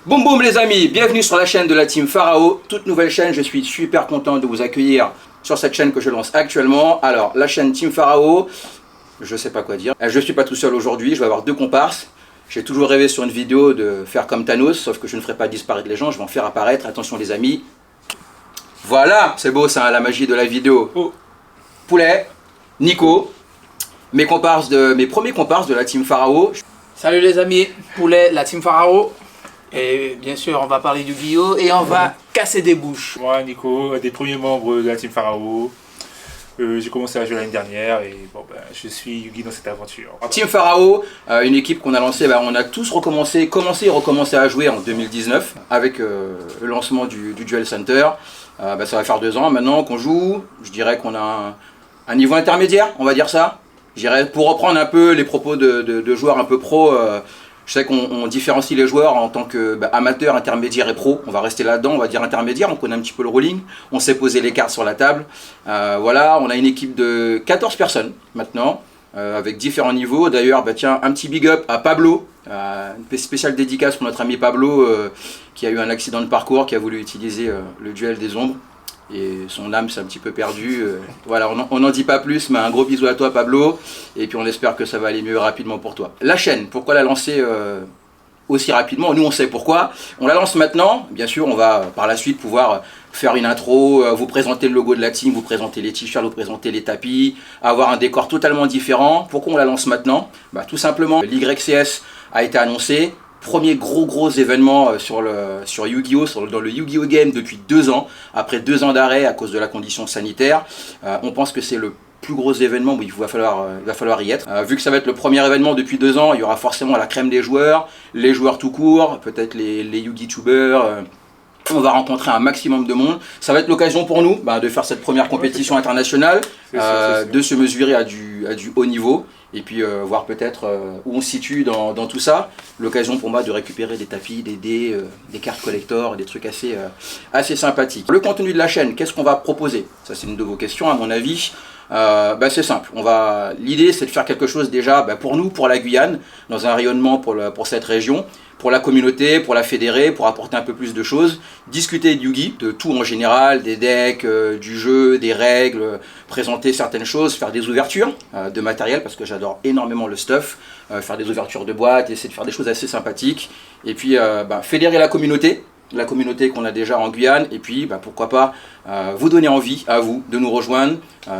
Boum boum les amis, bienvenue sur la chaîne de la team Pharaoh, toute nouvelle chaîne, je suis super content de vous accueillir sur cette chaîne que je lance actuellement. Alors la chaîne Team Pharaoh, je sais pas quoi dire, je suis pas tout seul aujourd'hui, je vais avoir deux comparses. J'ai toujours rêvé sur une vidéo de faire comme Thanos, sauf que je ne ferai pas disparaître les gens, je vais en faire apparaître, attention les amis. Voilà, c'est beau ça, la magie de la vidéo. Oh. Poulet, Nico, mes premiers comparses de la team Pharaoh. Salut les amis, Poulet, la team Pharaoh. Et bien sûr, on va parler du Yu-Gi-Oh! Et on va casser des bouches. Moi, Nico, un des premiers membres de la team Pharaoh. J'ai commencé à jouer l'année dernière et bon, je suis Yugi dans cette aventure. Team Pharaoh, une équipe qu'on a lancée, on a tous commencé et recommencé à jouer en 2019 avec le lancement du Duel Center. Ça va faire 2 ans maintenant qu'on joue. Je dirais qu'on a un niveau intermédiaire, on va dire ça. Je dirais, pour reprendre un peu les propos de joueurs un peu pro, je sais qu'on différencie les joueurs en tant que amateur, intermédiaire et pro. On va rester là-dedans, on va dire intermédiaire, on connaît un petit peu le rolling. On sait poser les cartes sur la table. Voilà, on a une équipe de 14 personnes maintenant, avec différents niveaux. D'ailleurs, tiens, un petit big up à Pablo, une spéciale dédicace pour notre ami Pablo, qui a eu un accident de parcours, qui a voulu utiliser le duel des ombres. Et son âme s'est un petit peu perdue. Voilà, on n'en dit pas plus, mais un gros bisou à toi Pablo. Et puis on espère que ça va aller mieux rapidement pour toi. La chaîne, pourquoi la lancer aussi rapidement? Nous on sait pourquoi. On la lance maintenant. Bien sûr, on va par la suite pouvoir faire une intro, vous présenter le logo de la team, vous présenter les t-shirts, vous présenter les tapis, avoir un décor totalement différent. Pourquoi on la lance maintenant? Tout simplement, l'YCS a été annoncé. Premier gros événement sur Yu-Gi-Oh! Dans le Yu-Gi-Oh! Game depuis 2 ans, après 2 ans d'arrêt à cause de la condition sanitaire. On pense que c'est le plus gros événement où il va falloir y être. Vu que ça va être le premier événement depuis 2 ans, il y aura forcément la crème des joueurs, les joueurs tout court, peut-être les Yu-Gi-Tubers. On va rencontrer un maximum de monde. Ça va être l'occasion pour nous de faire cette première compétition internationale, de se mesurer à du haut niveau. Et puis voir peut-être où on se situe dans tout ça. L'occasion pour moi de récupérer des tapis, des dés, des cartes collector, des trucs assez sympathiques. Le contenu de la chaîne, qu'est-ce qu'on va proposer? Ça c'est une de vos questions à mon avis. C'est simple, l'idée c'est de faire quelque chose déjà pour nous, pour la Guyane, dans un rayonnement pour cette région, pour la communauté, pour la fédérer, pour apporter un peu plus de choses, discuter de Yu-Gi, de tout en général, des decks, du jeu, des règles, présenter certaines choses, faire des ouvertures de matériel parce que j'adore énormément le stuff, faire des ouvertures de boîtes, essayer de faire des choses assez sympathiques, et puis fédérer la communauté qu'on a déjà en Guyane, et puis pourquoi pas vous donner envie à vous de nous rejoindre,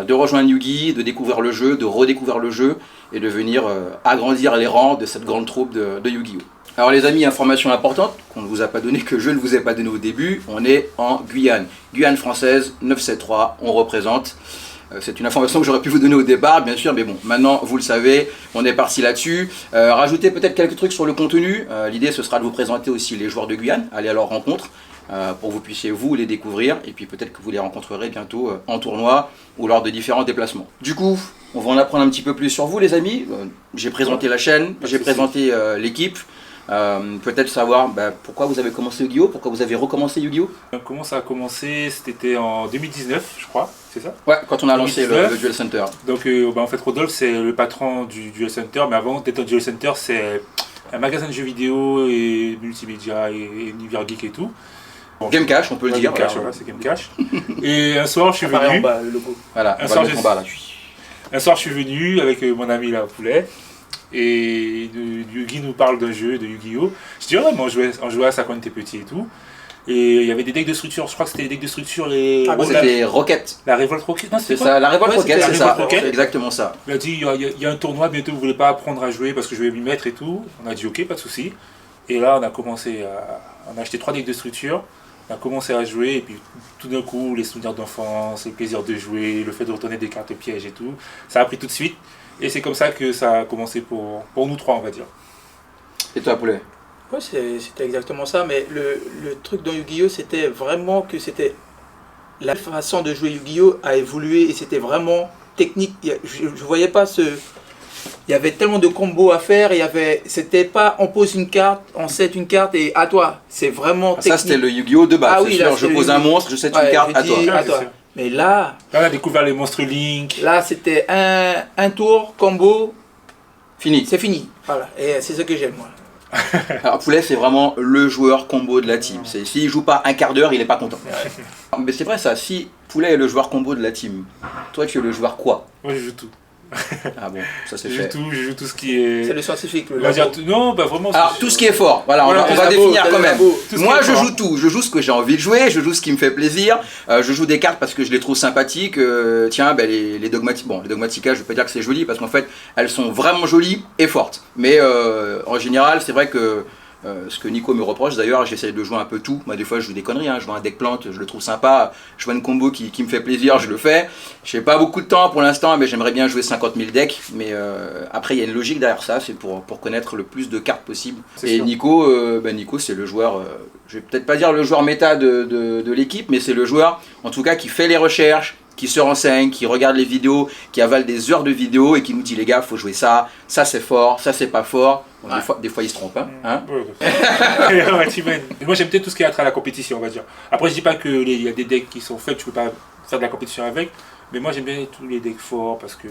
de rejoindre Yu-Gi, de découvrir le jeu, de redécouvrir le jeu, et de venir agrandir les rangs de cette grande troupe de Yu-Gi-Oh! Alors les amis, information importante qu'on ne vous a pas donnée, que je ne vous ai pas donnée au début, on est en Guyane. Guyane française, 973, on représente. C'est une information que j'aurais pu vous donner au départ, bien sûr, mais bon, maintenant vous le savez, on est parti là-dessus. Rajouter peut-être quelques trucs sur le contenu. L'idée ce sera de vous présenter aussi les joueurs de Guyane, aller à leur rencontre, pour que vous puissiez vous les découvrir, et puis peut-être que vous les rencontrerez bientôt en tournoi ou lors de différents déplacements. Du coup, on va en apprendre un petit peu plus sur vous les amis. J'ai présenté la chaîne, j'ai présenté l'équipe. Peut-être savoir pourquoi vous avez commencé Yu-Gi-Oh! Pourquoi vous avez recommencé Yu-Gi-Oh! Comment ça a commencé? C'était en 2019, je crois, c'est ça? Ouais, quand on a lancé le Duel Center. Donc en fait, Rodolphe, c'est le patron du Duel Center, mais avant d'être un Duel Center, c'est un magasin de jeux vidéo et multimédia et univers geek et tout. Bon, Game Cash, on peut le dire. Game Cash, c'est Game Cash. Et un soir, je suis venu. En bas, le logo. Voilà, un soir, je suis venu avec mon ami là, Poulet. Et Yugi nous parle d'un jeu de Yu-Gi-Oh! Je dis ouais, mais on jouait à ça quand on était petit et tout. Et il y avait des decks de structure, je crois que c'était les decks de structure. C'était Rocket. La Revolt Rocket, non, c'est ça, la Revolt Rocket, c'est ça, c'est exactement ça. Il a dit il y a un tournoi bientôt, vous voulez pas apprendre à jouer parce que je vais m'y mettre et tout. On a dit ok, pas de souci. Et là on a commencé on a acheté 3 decks de structure, on a commencé à jouer et puis tout d'un coup les souvenirs d'enfance, le plaisir de jouer, le fait de retourner des cartes pièges et tout, ça a pris tout de suite. Et c'est comme ça que ça a commencé pour nous 3, on va dire. Et toi, Poulet? Ouais, c'était exactement ça, mais le truc dans Yu-Gi-Oh! C'était vraiment que c'était la façon de jouer Yu-Gi-Oh! A évolué et c'était vraiment technique. Je voyais pas il y avait tellement de combos à faire, c'était pas on pose une carte, on set une carte et à toi. C'est vraiment technique. Ça c'était le Yu-Gi-Oh! De base, oui, sûr, je pose un monstre, je set une carte à toi. Mais là, on a découvert les monstres Link. Là, c'était un tour, combo, fini. C'est fini. Voilà. Et c'est ce que j'aime, moi. Alors Poulet, c'est vraiment le joueur combo de la team. S'il joue pas un quart d'heure, il est pas content. Mais c'est vrai ça, si Poulet est le joueur combo de la team, toi tu es le joueur quoi? Moi, je joue tout. Ah bon, ça c'est Je fait. joue tout ce qui est. C'est le scientifique, le On va dire labo. non, bah vraiment. Alors tout ce qui est fort, voilà, Voilà, on va le labo, définir c'est quand le même. labo. Tout ce Moi qui est je fort. joue tout, je joue ce que j'ai envie de jouer, je joue ce qui me fait plaisir, je joue des cartes parce que je les trouve sympathiques. Tiens, ben, les dogmatiques, bon les dogmatica je veux pas dire que c'est joli parce qu'en fait elles sont vraiment jolies et fortes. Mais en général c'est vrai que ce que Nico me reproche d'ailleurs, j'essaie de jouer un peu tout. Moi des fois je joue des conneries, je joue un deck plante, je le trouve sympa, je vois une combo qui me fait plaisir, je le fais. Je n'ai pas beaucoup de temps pour l'instant, mais j'aimerais bien jouer 50 000 decks. Mais après il y a une logique derrière ça, c'est pour connaître le plus de cartes possible. C'est Et sûr. Nico c'est le joueur, je vais peut-être pas dire le joueur méta de l'équipe, mais c'est le joueur en tout cas qui fait les recherches, qui se renseigne, qui regarde les vidéos, qui avale des heures de vidéos et qui nous dit les gars, faut jouer ça c'est fort, ça c'est pas fort. Bon, des fois il se trompe. Hein. Ouais, t'imagines. Moi j'aime peut-être tout ce qui est attrait à la compétition, on va dire. Après je dis pas qu'il y a des decks qui sont faits que tu peux pas faire de la compétition avec, mais moi j'aime bien tous les decks forts parce que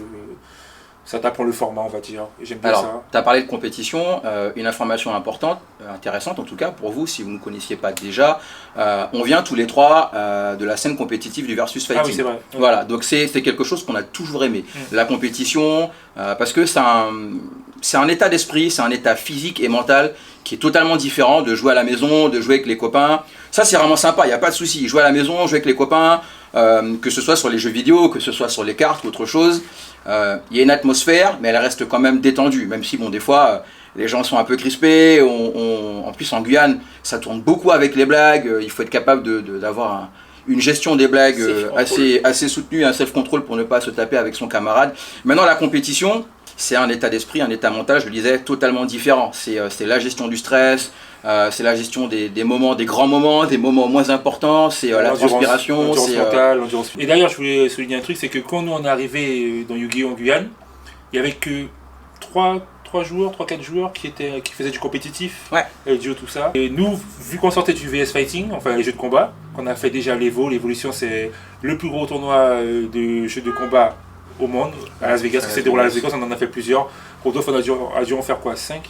ça t'apprend le format, on va dire. Et j'aime bien Alors, ça. tu as parlé de compétition, une information importante, intéressante en tout cas pour vous, si vous ne connaissiez pas déjà. On vient tous les trois de la scène compétitive du versus fighting. Ah oui, c'est vrai. Voilà, donc c'est quelque chose qu'on a toujours aimé. La compétition, parce que c'est un état d'esprit, c'est un état physique et mental qui est totalement différent de jouer à la maison, de jouer avec les copains. Ça c'est vraiment sympa, il n'y a pas de souci. Jouer à la maison, jouer avec les copains, que ce soit sur les jeux vidéo, que ce soit sur les cartes ou autre chose. Il y a une atmosphère, mais elle reste quand même détendue, même si bon des fois les gens sont un peu crispés. En plus en Guyane, ça tourne beaucoup avec les blagues. Il faut être capable d'avoir une gestion des blagues assez soutenue, un self-control pour ne pas se taper avec son camarade. Maintenant la compétition, c'est un état d'esprit, un état mental, je le disais, totalement différent. C'est la gestion du stress, c'est la gestion des moments, des grands moments, des moments moins importants, c'est la transpiration. L'endurance mentale, l'endurance. Et d'ailleurs, je voulais souligner un truc, c'est que quand nous on est arrivé dans Yu-Gi-Oh! En Guyane, il n'y avait que 3-4 joueurs qui faisaient du compétitif, Ouais. duo, tout ça. Et nous, vu qu'on sortait du VS Fighting, enfin les jeux de combat, qu'on a fait déjà l'évolution, c'est le plus gros tournoi de jeux de combat au monde, à Las Vegas, qui s'est déroulé à Las Vegas, on en a fait plusieurs. Rodolphe, on a dû en faire quoi, 4-5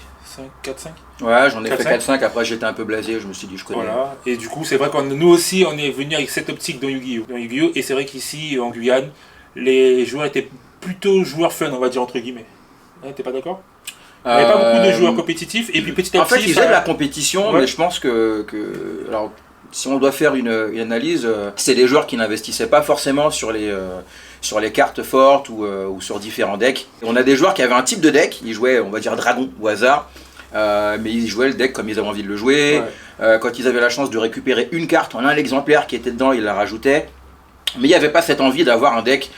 Ouais, j'en ai fait 4-5. 4-5, après j'étais un peu blasé, je me suis dit je connais. Voilà, et du coup c'est vrai que nous aussi on est venu avec cette optique dans Yu-Gi-Oh! Et c'est vrai qu'ici en Guyane, les joueurs étaient plutôt joueurs fun, on va dire entre guillemets. Ouais, t'es pas d'accord? Il n'y avait pas beaucoup de joueurs compétitifs, et puis petit à En petit... fait, ils faisaient de la compétition, Ouais. mais je pense alors, si on doit faire une analyse, c'est des joueurs qui n'investissaient pas forcément sur les cartes fortes ou sur différents decks. On a des joueurs qui avaient un type de deck, ils jouaient, on va dire, dragon au hasard, mais ils jouaient le deck comme ils avaient envie de le jouer. Ouais. Quand ils avaient la chance de récupérer une carte en un exemplaire qui était dedans, ils la rajoutaient. Mais il n'y avait pas cette envie d'avoir un deck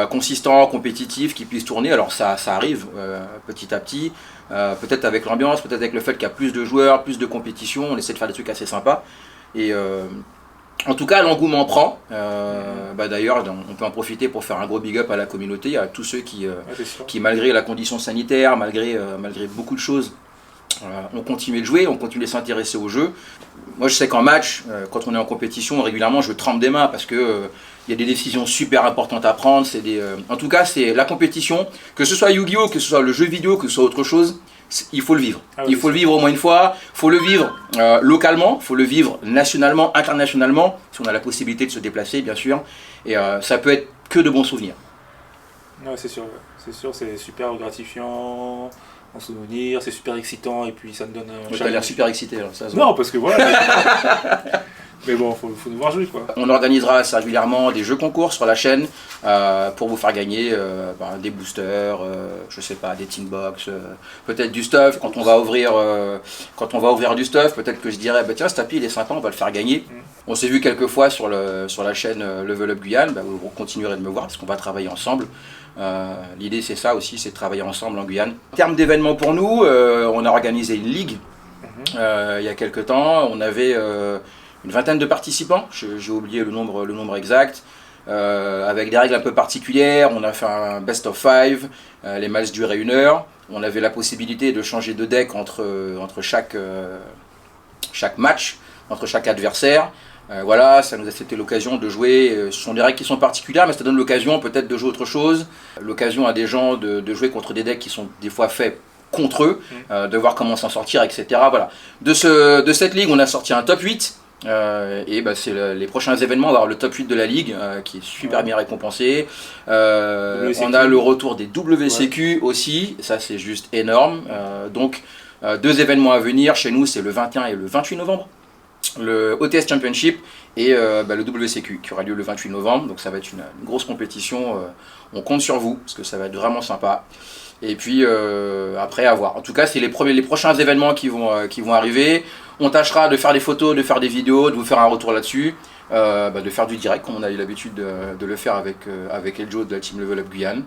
consistant, compétitif, qui puisse tourner. Alors ça arrive petit à petit, peut-être avec l'ambiance, peut-être avec le fait qu'il y a plus de joueurs, plus de compétition, on essaie de faire des trucs assez sympas. Et en tout cas, l'engouement prend. D'ailleurs, on peut en profiter pour faire un gros big up à la communauté, à tous ceux qui malgré la condition sanitaire, malgré beaucoup de choses, on continue de jouer, on continue de s'intéresser au jeu. Moi, je sais qu'en match, quand on est en compétition, régulièrement, je trempe des mains parce que il y a des décisions super importantes à prendre. En tout cas, c'est la compétition, que ce soit Yu-Gi-Oh!, que ce soit le jeu vidéo, que ce soit autre chose, il faut le vivre. Ah oui, il faut le vivre au moins une fois, il faut le vivre localement, il faut le vivre nationalement, internationalement, si on a la possibilité de se déplacer, bien sûr. Et ça peut être que de bons souvenirs. Ouais, c'est sûr, c'est super gratifiant en souvenir, c'est super excitant, et puis ça me donne un Tu as l'air super excité, là, ça se voit. Non, parce que voilà. Mais bon, faut nous voir jouer quoi. On organisera assez régulièrement des jeux concours sur la chaîne pour vous faire gagner des boosters, je sais pas, des tin box, peut-être du stuff. Quand on va ouvrir du stuff, peut-être que je dirais tiens, ce tapis il est sympa, on va le faire gagner. On s'est vu quelques fois sur la chaîne Level Up Guyane, vous continuerez de me voir parce qu'on va travailler ensemble. L'idée c'est ça aussi, c'est de travailler ensemble en Guyane. En termes d'événements pour nous, on a organisé une ligue il y a quelques temps. On avait une vingtaine de participants, j'ai oublié le nombre exact, avec des règles un peu particulières. On a fait un best of 5, les matchs duraient 1 heure. On avait la possibilité de changer de deck entre chaque match, entre chaque adversaire. Voilà, c'était l'occasion de jouer. Ce sont des règles qui sont particulières, mais ça donne l'occasion peut-être de jouer autre chose. L'occasion à des gens de jouer contre des decks qui sont des fois faits contre eux, de voir comment s'en sortir, etc. Voilà. De cette ligue, on a sorti un top 8. Et bah, c'est les prochains événements, on va avoir le top 8 de la ligue qui est super bien récompensé. On a le retour des WCQ aussi, ça c'est juste énorme. Donc 2 événements à venir chez nous, c'est le 21 et le 28 novembre. Le OTS Championship et bah, le WCQ qui aura lieu le 28 novembre. Donc ça va être une grosse compétition. On compte sur vous parce que ça va être vraiment sympa. Et puis après à voir. En tout cas, c'est les prochains événements qui vont arriver. On tâchera de faire des photos, de faire des vidéos, de vous faire un retour là-dessus, de faire du direct comme on a eu l'habitude de le faire avec Eljo de la Team Level Up Guyane.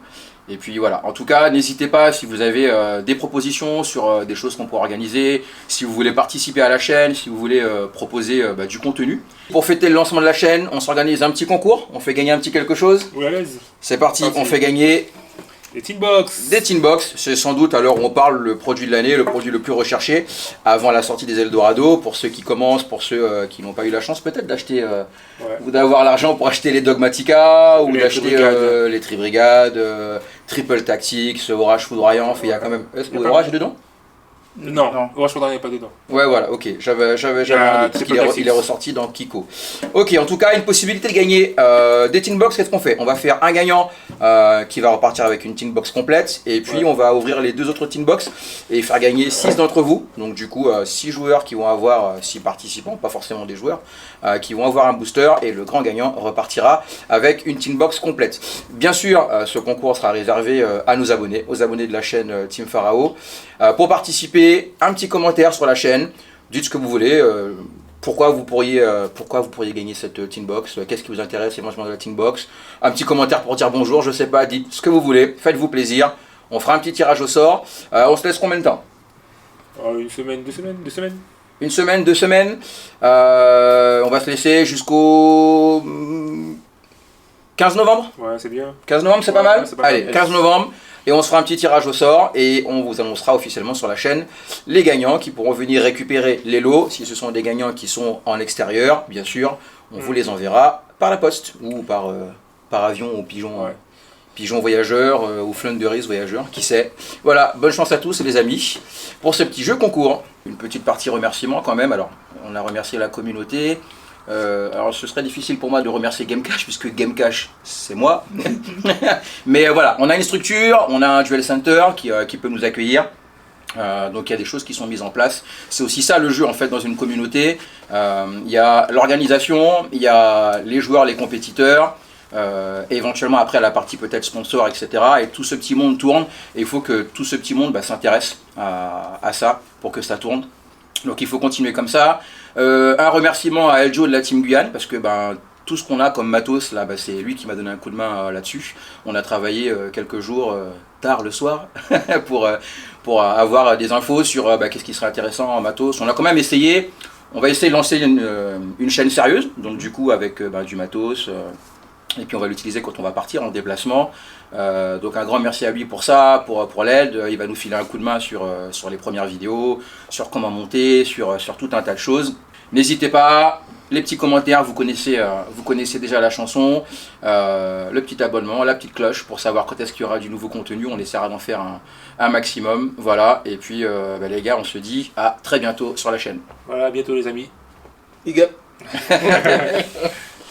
Et puis voilà, en tout cas, n'hésitez pas si vous avez des propositions sur des choses qu'on pourra organiser, si vous voulez participer à la chaîne, si vous voulez proposer du contenu. Pour fêter le lancement de la chaîne, on s'organise un petit concours, on fait gagner un petit quelque chose. Oui, à l'aise. C'est parti, on fait gagner des Tin Box. Des Tin Box, c'est sans doute à l'heure où on parle le produit de l'année, le produit le plus recherché avant la sortie des Eldorado, pour ceux qui commencent, pour ceux qui n'ont pas eu la chance peut-être d'acheter ou d'avoir l'argent pour acheter les Dogmatica ou d'acheter les Tribrigades, Triple Tactics, Orage Foudroyant, il y a quand même... Orage dedans? Non, Orage Foudroyant n'est pas dedans. Ouais, voilà, ok, j'avais un doute, il est ressorti dans Kiko. Ok, en tout cas, une possibilité de gagner des Tin Box, qu'est-ce qu'on fait? On va faire un gagnant qui va repartir avec une Tin Box complète, et puis on va ouvrir les 2 autres Tin Box et faire gagner 6 d'entre vous. Donc du coup, 6 joueurs qui vont avoir, 6 participants, pas forcément des joueurs, qui vont avoir un booster, et le grand gagnant repartira avec une Tin Box complète. Bien sûr, ce concours sera réservé à nos abonnés, aux abonnés de la chaîne Team Pharao. Pour participer, un petit commentaire sur la chaîne, dites ce que vous voulez, pourquoi vous pourriez gagner cette Tin Box, qu'est-ce qui vous intéresse éventuellement de la Tin Box, un petit commentaire pour dire bonjour, je sais pas, dites ce que vous voulez, faites-vous plaisir, on fera un petit tirage au sort. On se laisse combien de temps? Une semaine, 2 semaines, 2 semaines. Une semaine, 2 semaines, on va se laisser jusqu'au 15 novembre. Ouais, c'est bien. 15 novembre, c'est pas mal. Allez, mal. 15 novembre. Et on se fera un petit tirage au sort et on vous annoncera officiellement sur la chaîne les gagnants qui pourront venir récupérer les lots. Si ce sont des gagnants qui sont en extérieur, bien sûr, on vous les enverra par la poste ou par avion ou pigeon voyageur ou Flunderis voyageur, qui sait. Voilà, bonne chance à tous les amis pour ce petit jeu concours. Une petite partie remerciement quand même. Alors, on a remercié la communauté. Alors ce serait difficile pour moi de remercier Gamecash puisque Gamecash c'est moi. Mais voilà, on a une structure, on a un duel center qui peut nous accueillir. Donc il y a des choses qui sont mises en place. C'est aussi ça le jeu en fait dans une communauté. Il y a l'organisation, il y a les joueurs, les compétiteurs. Et éventuellement après la partie peut-être sponsor, etc. Et tout ce petit monde tourne et il faut que tout ce petit monde s'intéresse à ça pour que ça tourne. Donc il faut continuer comme ça. Un remerciement à Eljo de la Team Guyane parce que tout ce qu'on a comme matos là, c'est lui qui m'a donné un coup de main là-dessus. On a travaillé quelques jours tard le soir pour avoir des infos sur qu'est-ce qui serait intéressant en matos. On a quand même essayé, on va essayer de lancer une chaîne sérieuse, donc du coup avec du matos. Et puis on va l'utiliser quand on va partir en déplacement. Donc un grand merci à lui pour ça, pour l'aide. Il va nous filer un coup de main sur les premières vidéos, sur comment monter, sur tout un tas de choses. N'hésitez pas, les petits commentaires, vous connaissez déjà la chanson, le petit abonnement, la petite cloche pour savoir quand est-ce qu'il y aura du nouveau contenu. On essaiera d'en faire un maximum. Voilà, et puis les gars, on se dit à très bientôt sur la chaîne. Voilà, à bientôt les amis. Big up.